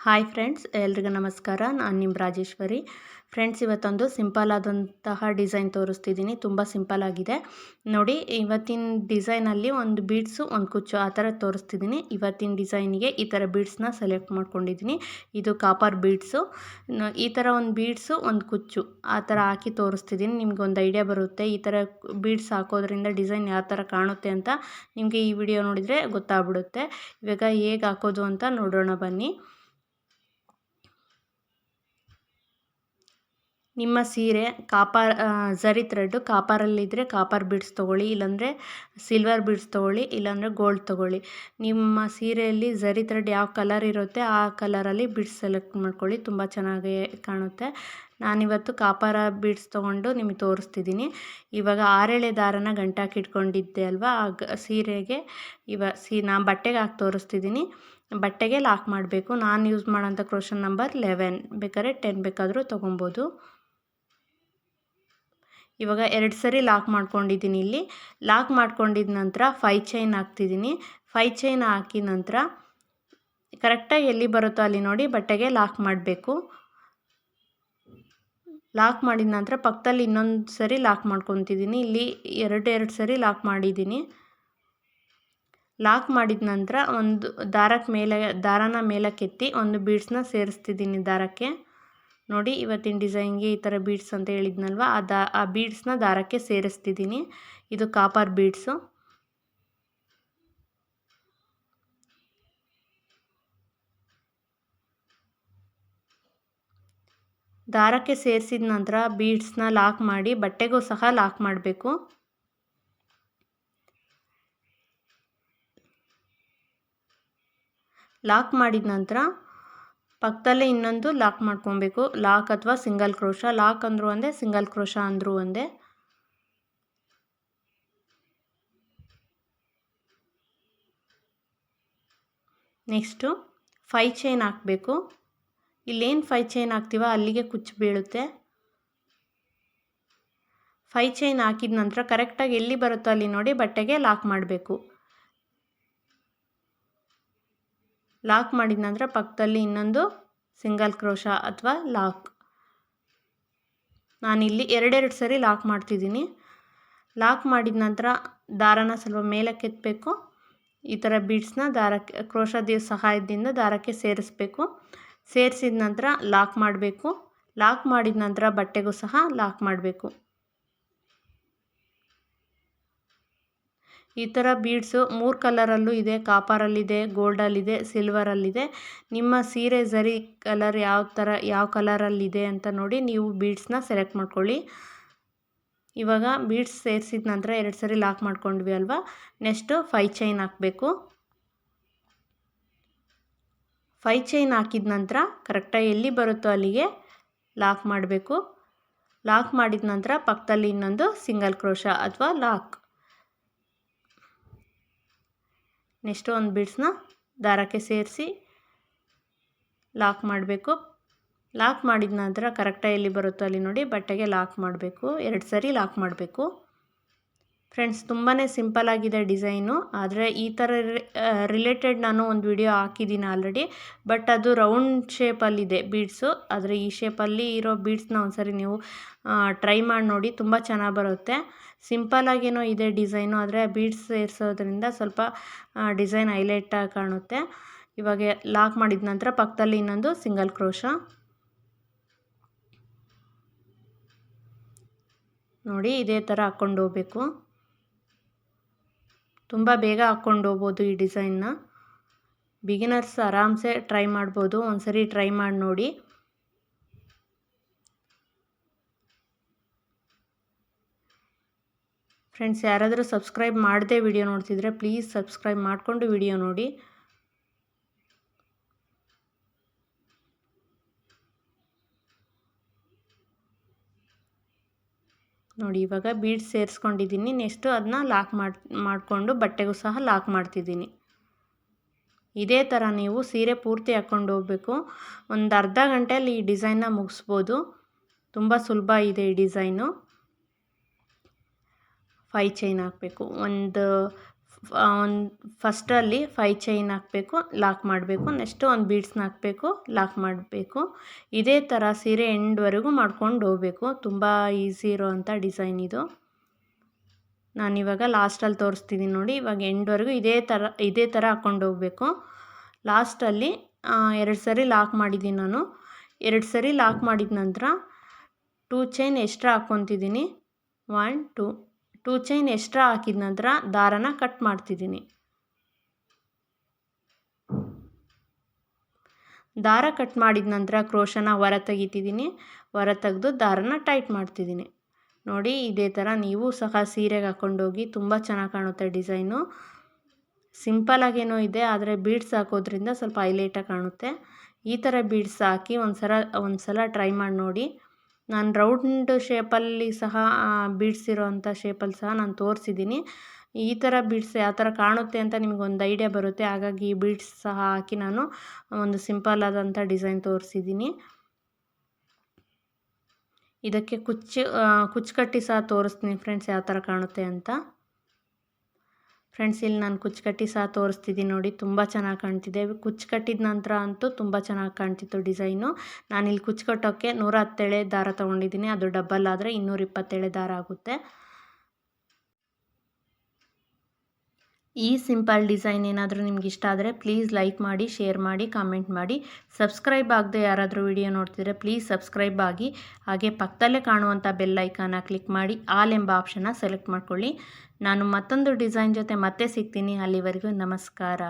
Hi friends, ಎಲ್ರಿಗೂ ನಮಸ್ಕಾರ. ನಾನು ನಿಮ್ಮ ರಾಜೇಶ್ವರಿ. ಫ್ರೆಂಡ್ಸ್, ಇವತ್ತೊಂದು ಸಿಂಪಲ್ ಆದಂತಹ ಡಿಸೈನ್ ತೋರಿಸ್ತಿದ್ದೀನಿ. ತುಂಬ ಸಿಂಪಲ್ ಆಗಿದೆ ನೋಡಿ. ಇವತ್ತಿನ ಡಿಸೈನಲ್ಲಿ ಒಂದು ಬೀಡ್ಸು, ಒಂದು ಕುಚ್ಚು ಆ ಥರ ತೋರಿಸ್ತಿದ್ದೀನಿ. ಇವತ್ತಿನ ಡಿಸೈನಿಗೆ ಈ ಥರ ಬೀಡ್ಸ್ನ ಸೆಲೆಕ್ಟ್ ಮಾಡ್ಕೊಂಡಿದ್ದೀನಿ. ಇದು ಕಾಪರ್ ಬೀಡ್ಸು. ಈ ಥರ ಒಂದು ಬೀಡ್ಸು, ಒಂದು ಕುಚ್ಚು ಆ ಥರ ಹಾಕಿ ತೋರಿಸ್ತಿದ್ದೀನಿ. ನಿಮ್ಗೊಂದು ಐಡಿಯಾ ಬರುತ್ತೆ ಈ ಥರ ಬೀಡ್ಸ್ ಹಾಕೋದ್ರಿಂದ ಡಿಸೈನ್ ಯಾವ ಥರ ಕಾಣುತ್ತೆ ಅಂತ. ನಿಮಗೆ ಈ ವಿಡಿಯೋ ನೋಡಿದರೆ ಗೊತ್ತಾಗ್ಬಿಡುತ್ತೆ. ಇವಾಗ ಹೇಗೆ ಹಾಕೋದು ಅಂತ ನೋಡೋಣ ಬನ್ನಿ. ನಿಮ್ಮ ಸೀರೆ ಝರಿ ಥ್ರೆಡ್ಡು ಕಾಪರಲ್ಲಿದ್ದರೆ ಕಾಪರ್ ಬೀಡ್ಸ್ ತೊಗೊಳ್ಳಿ, ಇಲ್ಲಾಂದರೆ ಸಿಲ್ವರ್ ಬೀಡ್ಸ್ ತೊಗೊಳ್ಳಿ, ಇಲ್ಲಾಂದರೆ ಗೋಲ್ಡ್ ತೊಗೊಳ್ಳಿ. ನಿಮ್ಮ ಸೀರೆಯಲ್ಲಿ ಝರಿ ಥ್ರೆಡ್ ಯಾವ ಕಲರ್ ಇರುತ್ತೆ ಆ ಕಲರಲ್ಲಿ ಬೀಡ್ಸ್ ಸೆಲೆಕ್ಟ್ ಮಾಡ್ಕೊಳ್ಳಿ, ತುಂಬ ಚೆನ್ನಾಗಿ ಕಾಣುತ್ತೆ. ನಾನಿವತ್ತು ಕಾಪರ ಬೀಡ್ಸ್ ತೊಗೊಂಡು ನಿಮಗೆ ತೋರಿಸ್ತಿದ್ದೀನಿ. ಇವಾಗ 6 ದಾರನ ಗಂಟಾಕಿಟ್ಕೊಂಡಿದ್ದೆ ಅಲ್ವಾ, ಸೀರೆಗೆ ನಾನು ಬಟ್ಟೆಗೆ ಹಾಕಿ ತೋರಿಸ್ತಿದ್ದೀನಿ. ಬಟ್ಟೆಗೆ ಲಾಕ್ ಮಾಡಬೇಕು. ನಾನು ಯೂಸ್ ಮಾಡೋಂಥ ಕ್ರೋಷನ್ ನಂಬರ್ 11, ಬೇಕಾದ್ರೆ 10 ಬೇಕಾದರೂ ತೊಗೊಬೋದು. ಇವಾಗ 2 ಸರಿ ಲಾಕ್ ಮಾಡ್ಕೊಂಡಿದ್ದೀನಿ. ಇಲ್ಲಿ ಲಾಕ್ ಮಾಡ್ಕೊಂಡಿದ್ದ ನಂತರ 5 ಚೈನ್ ಹಾಕ್ತಿದ್ದೀನಿ. 5 ಚೈನ್ ಹಾಕಿದ ನಂತರ ಕರೆಕ್ಟಾಗಿ ಎಲ್ಲಿ ಬರುತ್ತೋ ಅಲ್ಲಿ ನೋಡಿ ಬಟ್ಟೆಗೆ ಲಾಕ್ ಮಾಡಬೇಕು. ಲಾಕ್ ಮಾಡಿದ ನಂತರ ಪಕ್ಕದಲ್ಲಿ ಇನ್ನೊಂದು ಸರಿ ಲಾಕ್ ಮಾಡ್ಕೊತಿದ್ದೀನಿ. ಇಲ್ಲಿ 2 ಸರಿ ಲಾಕ್ ಮಾಡಿದ್ದೀನಿ. ಲಾಕ್ ಮಾಡಿದ ನಂತರ ಒಂದು ದಾರನ ಮೇಲಕ್ಕೆತ್ತಿ ಒಂದು ಬೀಡ್ಸ್ನ ಸೇರಿಸ್ತಿದ್ದೀನಿ ದಾರಕ್ಕೆ. ನೋಡಿ, ಇವತ್ತಿನ ಡಿಸೈನ್ಗೆ ಈ ಥರ ಬೀಡ್ಸ್ ಅಂತ ಹೇಳಿದ್ನಲ್ವ, ಆ ಬೀಡ್ಸ್ನ ದಾರಕ್ಕೆ ಸೇರಿಸ್ತಿದ್ದೀನಿ. ಇದು ಕಾಪರ್ ಬೀಡ್ಸು. ದಾರಕ್ಕೆ ಸೇರಿಸಿದ ನಂತರ ಬೀಡ್ಸ್ನ ಲಾಕ್ ಮಾಡಿ ಬಟ್ಟೆಗೂ ಸಹ ಲಾಕ್ ಮಾಡಬೇಕು. ಲಾಕ್ ಮಾಡಿದ ನಂತರ ಪಕ್ಕದಲ್ಲೇ ಇನ್ನೊಂದು ಲಾಕ್ ಮಾಡ್ಕೊಬೇಕು. ಲಾಕ್ ಅಥವಾ ಸಿಂಗಲ್ ಕ್ರೋಶ. ಲಾಕ್ ಅಂದರೂ ಒಂದೇ, ಸಿಂಗಲ್ ಕ್ರೋಶ ಅಂದರೂ ಒಂದೇ. ನೆಕ್ಸ್ಟು 5 ಚೈನ್ ಹಾಕಬೇಕು. ಇಲ್ಲೇನು 5 ಚೈನ್ ಹಾಕ್ತೀವೋ ಅಲ್ಲಿಗೆ ಕುಚ್ಚು ಬೀಳುತ್ತೆ. 5 ಚೈನ್ ಹಾಕಿದ ನಂತರ ಕರೆಕ್ಟಾಗಿ ಎಲ್ಲಿ ಬರುತ್ತೋ ಅಲ್ಲಿ ನೋಡಿ ಬಟ್ಟೆಗೆ ಲಾಕ್ ಮಾಡಬೇಕು. ಲಾಕ್ ಮಾಡಿದ ನಂತರ ಪಕ್ಕದಲ್ಲಿ ಇನ್ನೊಂದು ಸಿಂಗಲ್ ಕ್ರೋಶ ಅಥವಾ ಲಾಕ್. ನಾನಿಲ್ಲಿ 2 ಸರಿ ಲಾಕ್ ಮಾಡ್ತಿದ್ದೀನಿ. ಲಾಕ್ ಮಾಡಿದ ನಂತರ ದಾರನ ಸ್ವಲ್ಪ ಮೇಲಕ್ಕೆ ಎತ್ತಬೇಕು. ಈ ಥರ ಬೀಡ್ಸ್ನ ದಾರಕ್ಕೆ ಕ್ರೋಶದ ಸಹಾಯದಿಂದ ದಾರಕ್ಕೆ ಸೇರಿಸ್ಬೇಕು. ಸೇರಿಸಿದ ನಂತರ ಲಾಕ್ ಮಾಡಬೇಕು. ಲಾಕ್ ಮಾಡಿದ ನಂತರ ಬಟ್ಟೆಗೂ ಸಹ ಲಾಕ್ ಮಾಡಬೇಕು. ಈ ಥರ ಬೀಡ್ಸು 3 ಕಲರಲ್ಲೂ ಇದೆ. ಕಾಪರಲ್ಲಿದೆ, ಗೋಲ್ಡಲ್ಲಿದೆ, ಸಿಲ್ವರಲ್ಲಿದೆ. ನಿಮ್ಮ ಸೀರೆ ಝರಿ ಕಲರ್ ಯಾವ ಕಲರಲ್ಲಿದೆ ಅಂತ ನೋಡಿ ನೀವು ಬೀಡ್ಸ್ನ ಸೆಲೆಕ್ಟ್ ಮಾಡ್ಕೊಳ್ಳಿ. ಇವಾಗ ಬೀಡ್ಸ್ ಸೇರಿಸಿದ ನಂತರ 2 ಸರಿ ಲಾಕ್ ಮಾಡ್ಕೊಂಡ್ವಿ ಅಲ್ವಾ. ನೆಕ್ಸ್ಟು 5 ಚೈನ್ ಹಾಕಬೇಕು. 5 ಚೈನ್ ಹಾಕಿದ ನಂತರ ಕರೆಕ್ಟಾಗಿ ಎಲ್ಲಿ ಬರುತ್ತೋ ಅಲ್ಲಿಗೆ ಲಾಕ್ ಮಾಡಬೇಕು. ಲಾಕ್ ಮಾಡಿದ ನಂತರ ಪಕ್ಕದಲ್ಲಿ ಇನ್ನೊಂದು ಸಿಂಗಲ್ ಕ್ರೋಶ ಅಥವಾ ಲಾಕ್. ನೆಕ್ಸ್ಟು ಒಂದು ಬೀಡ್ಸ್ನ ದಾರಕ್ಕೆ ಸೇರಿಸಿ ಲಾಕ್ ಮಾಡಬೇಕು. ಲಾಕ್ ಮಾಡಿದ ನಂತರ ಕರೆಕ್ಟಾಗಿ ಎಲ್ಲಿ ಬರುತ್ತೋ ಅಲ್ಲಿ ನೋಡಿ ಬಟ್ಟೆಗೆ ಲಾಕ್ ಮಾಡಬೇಕು. 2 ಸರಿ ಲಾಕ್ ಮಾಡಬೇಕು. ಫ್ರೆಂಡ್ಸ್, ತುಂಬಾ ಸಿಂಪಲ್ಲಾಗಿದೆ ಡಿಸೈನು. ಆದರೆ ಈ ಥರ ರಿಲೇಟೆಡ್ ನಾನು ಒಂದು ವಿಡಿಯೋ ಹಾಕಿದ್ದೀನಿ ಆಲ್ರೆಡಿ. ಬಟ್ ಅದು ರೌಂಡ್ ಶೇಪಲ್ಲಿದೆ ಬೀಡ್ಸು. ಆದರೆ ಈ ಶೇಪಲ್ಲಿ ಇರೋ ಬೀಡ್ಸ್ನ ಒಂದು ಸರಿ ನೀವು ಟ್ರೈ ಮಾಡಿ ನೋಡಿ, ತುಂಬ ಚೆನ್ನಾಗಿ ಬರುತ್ತೆ. ಸಿಂಪಲ್ಲಾಗೇನೋ ಇದೆ ಡಿಸೈನು, ಆದರೆ ಬೀಡ್ಸ್ ಸೇರಿಸೋದ್ರಿಂದ ಸ್ವಲ್ಪ ಡಿಸೈನ್ ಹೈಲೈಟಾಗಿ ಕಾಣುತ್ತೆ. ಇವಾಗ ಲಾಕ್ ಮಾಡಿದ ನಂತರ ಪಕ್ಕದಲ್ಲಿ ಇನ್ನೊಂದು ಸಿಂಗಲ್ ಕ್ರೋಶ. ನೋಡಿ, ಇದೇ ಥರ ಹಾಕ್ಕೊಂಡು ಹೋಗಬೇಕು. ತುಂಬ ಬೇಗ ಹಾಕ್ಕೊಂಡು ಹೋಗ್ಬೋದು ಈ ಡಿಸೈನ್ನ. ಬಿಗಿನರ್ಸ್ ಆರಾಮ್ಸೆ ಟ್ರೈ ಮಾಡ್ಬೋದು. ಒಂದು ಸರಿ ಟ್ರೈ ಮಾಡಿ ನೋಡಿ. ಫ್ರೆಂಡ್ಸ್, ಯಾರಾದರೂ ಸಬ್ಸ್ಕ್ರೈಬ್ ಮಾಡದೆ ವಿಡಿಯೋ ನೋಡ್ತಿದ್ರೆ ಪ್ಲೀಸ್ ಸಬ್ಸ್ಕ್ರೈಬ್ ಮಾಡಿಕೊಂಡು ವಿಡಿಯೋ ನೋಡಿ. ನೋಡಿ, ಇವಾಗ ಬೀಡ್ಸ್ ಸೇರಿಸ್ಕೊಂಡಿದ್ದೀನಿ. ನೆಕ್ಸ್ಟು ಅದನ್ನ ಲಾಕ್ ಮಾಡಿಕೊಂಡು ಬಟ್ಟೆಗೂ ಸಹ ಲಾಕ್ ಮಾಡ್ತಿದ್ದೀನಿ. ಇದೇ ಥರ ನೀವು ಸೀರೆ ಪೂರ್ತಿ ಹಾಕ್ಕೊಂಡು ಹೋಗಬೇಕು. ಒಂದು ಅರ್ಧ ಗಂಟೆಯಲ್ಲಿ ಈ ಡಿಸೈನ್ನ ಮುಗಿಸ್ಬೋದು. ತುಂಬ ಸುಲಭ ಇದೆ ಈ ಡಿಸೈನು. 5 ಚೈನ್ ಹಾಕಬೇಕು. ಒಂದು ಒಂದು ಫಸ್ಟಲ್ಲಿ 5 ಚೈನ್ ಹಾಕಬೇಕು, ಲಾಕ್ ಮಾಡಬೇಕು. ನೆಕ್ಸ್ಟು ಒಂದು ಬೀಡ್ಸ್ನ ಹಾಕಬೇಕು, ಲಾಕ್ ಮಾಡಬೇಕು. ಇದೇ ಥರ ಸೀರೆ ಎಂಡ್ವರೆಗೂ ಮಾಡ್ಕೊಂಡು ಹೋಗಬೇಕು. ತುಂಬ ಈಸಿ ಇರೋವಂಥ ಡಿಸೈನ್ ಇದು. ನಾನಿವಾಗ ಲಾಸ್ಟಲ್ಲಿ ತೋರಿಸ್ತಿದ್ದೀನಿ ನೋಡಿ. ಇವಾಗ ಎಂಡ್ವರೆಗೂ ಇದೇ ಥರ ಹಾಕ್ಕೊಂಡು ಹೋಗಬೇಕು. ಲಾಸ್ಟಲ್ಲಿ 2 ಸರಿ ಲಾಕ್ ಮಾಡಿದ್ದೀನಿ ನಾನು. 2 ಸರಿ ಲಾಕ್ ಮಾಡಿದ ನಂತರ 2 ಚೈನ್ ಎಕ್ಸ್ಟ್ರಾ ಹಾಕ್ಕೊತಿದ್ದೀನಿ. 1 2 ಚೈನ್ ಎಕ್ಸ್ಟ್ರಾ ಹಾಕಿದ ನಂತರ ದಾರನ ಕಟ್ ಮಾಡ್ತಿದ್ದೀನಿ. ದಾರ ಕಟ್ ಮಾಡಿದ ನಂತರ ಕ್ರೋಶನ ಹೊರ ತೆಗಿತಿದ್ದೀನಿ. ಹೊರ ತೆಗೆದು ದಾರನ ಟೈಟ್ ಮಾಡ್ತಿದ್ದೀನಿ. ನೋಡಿ ಇದೇ ಥರ ನೀವು ಸಹ ಸೀರೆಗೆ ಹಾಕ್ಕೊಂಡೋಗಿ ತುಂಬ ಚೆನ್ನಾಗಿ ಕಾಣುತ್ತೆ ಡಿಸೈನು. ಸಿಂಪಲಾಗೇನೋ ಇದೆ, ಆದರೆ ಬೀಡ್ಸ್ ಹಾಕೋದ್ರಿಂದ ಸ್ವಲ್ಪ ಹೈಲೈಟಾಗಿ ಕಾಣುತ್ತೆ. ಈ ಥರ ಬೀಡ್ಸ್ ಹಾಕಿ ಒಂದು ಸಲ ಟ್ರೈ ಮಾಡಿ ನೋಡಿ. ನಾನು ರೌಂಡ್ ಶೇಪಲ್ಲಿ ಸಹ ಬೀಡ್ಸ್ ಇರೋವಂಥ ಶೇಪಲ್ಲಿ ಸಹ ನಾನು ತೋರಿಸಿದ್ದೀನಿ. ಈ ಥರ ಬೀಡ್ಸ್ ಯಾವ ಥರ ಕಾಣುತ್ತೆ ಅಂತ ನಿಮಗೊಂದು ಐಡಿಯಾ ಬರುತ್ತೆ. ಹಾಗಾಗಿ ಈ ಬೀಡ್ಸ್ ಸಹ ಹಾಕಿ ನಾನು ಒಂದು ಸಿಂಪಲ್ ಆದಂಥ ಡಿಸೈನ್ ತೋರಿಸಿದ್ದೀನಿ. ಇದಕ್ಕೆ ಕುಚ್ಚು ಕಟ್ಟಿ ಸಹ ತೋರಿಸ್ತೀನಿ ಫ್ರೆಂಡ್ಸ್ ಯಾವ ಥರ ಕಾಣುತ್ತೆ ಅಂತ. ಫ್ರೆಂಡ್ಸ್ ಇಲ್ಲಿ ನಾನು ಕುಚ್ಚು ಕಟ್ಟಿ ಸಹ ತೋರಿಸ್ತಿದ್ದೀನಿ ನೋಡಿ. ತುಂಬ ಚೆನ್ನಾಗಿ ಕಾಣ್ತಿದೆ. ಕುಚ್ಚು ಕಟ್ಟಿದ ನಂತರ ಅಂತೂ ತುಂಬ ಚೆನ್ನಾಗಿ ಕಾಣ್ತಿತ್ತು ಡಿಸೈನು. ನಾನಿಲ್ಲಿ ಕುಚ್ಚು ಕಟ್ಟೋಕ್ಕೆ 110 ಎಳೆ ದಾರ ತೊಗೊಂಡಿದ್ದೀನಿ. ಅದು ಡಬಲ್ ಆದರೆ 220 ಎಳೆ ದಾರ ಆಗುತ್ತೆ. ಈ ಸಿಂಪಲ್ ಡಿಸೈನ್ ಏನಾದರೂ ನಿಮ್ಗೆ ಇಷ್ಟ ಆದರೆ ಪ್ಲೀಸ್ ಲೈಕ್ ಮಾಡಿ, ಶೇರ್ ಮಾಡಿ, ಕಾಮೆಂಟ್ ಮಾಡಿ. ಸಬ್ಸ್ಕ್ರೈಬ್ ಆಗದೆ ಯಾರಾದರೂ ವಿಡಿಯೋ ನೋಡ್ತಿದ್ರೆ ಪ್ಲೀಸ್ ಸಬ್ಸ್ಕ್ರೈಬ್ ಆಗಿ. ಹಾಗೆ ಪಕ್ಕದಲ್ಲೇ ಕಾಣುವಂಥ ಬೆಲ್ ಐಕಾನ ಕ್ಲಿಕ್ ಮಾಡಿ ಆಲ್ ಎಂಬ ಆಪ್ಷನ್ನ ಸೆಲೆಕ್ಟ್ ಮಾಡ್ಕೊಳ್ಳಿ. ನಾನು ಮತ್ತೊಂದು ಡಿಸೈನ್ ಜೊತೆ ಮತ್ತೆ ಸಿಗ್ತೀನಿ. ಅಲ್ಲಿವರೆಗೂ ನಮಸ್ಕಾರ.